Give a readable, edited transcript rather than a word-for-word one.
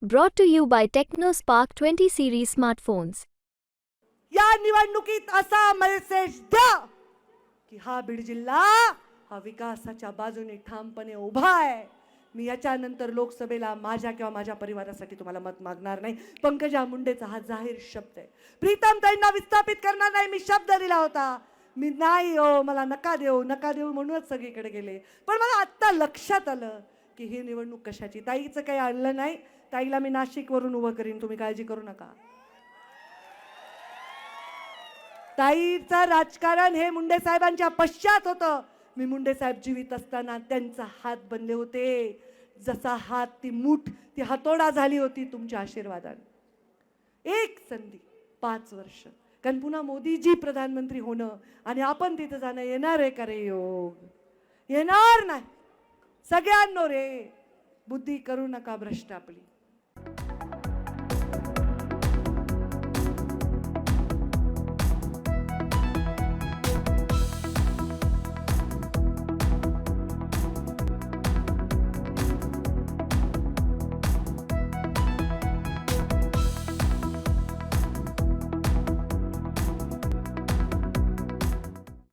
Brought to you by TechnoSpark 20 series smartphones. या निवडणुकीत असा मेसेज द्या की हा बीड जिल्हा हा विकासाच्या बाजूने ठामपणे उभा आहे. मी याच्यानंतर लोकसभेला माझ्या किंवा माझ्या परिवारासाठी तुम्हाला मत मागणार नाही. पंकजा मुंडेचा हा जाहीर शब्द आहे. प्रीतम ताईंना विस्थापित करणार नाही, मी शब्द दिला होता. मी नाही हो, मला नका देऊ म्हणूनच सगळीकडे गेले. पण मला आत्ता लक्षात आलं की ही निवडणूक कशाची. ताईचं काही आणलं नाही. ताईला मी नाशिकवरून उभं करीन, तुम्ही काळजी करू नका. ताईचं राजकारण हे मुंडे साहेबांच्या पश्चात होतं. मी मुंडे साहेब जीवित असताना त्यांचा हात बनले होते. जसा हात ती मूठ ती हातोडा झाली होती तुमच्या आशीर्वादाने. एक संधी 5 वर्ष, कारण पुन्हा मोदीजी प्रधानमंत्री होणं आणि आपण तिथे जाणं येणार आहे का रे योग? येणार नाही. सगळ्यांनो रे, बुद्धी करू नका भ्रष्ट आपली.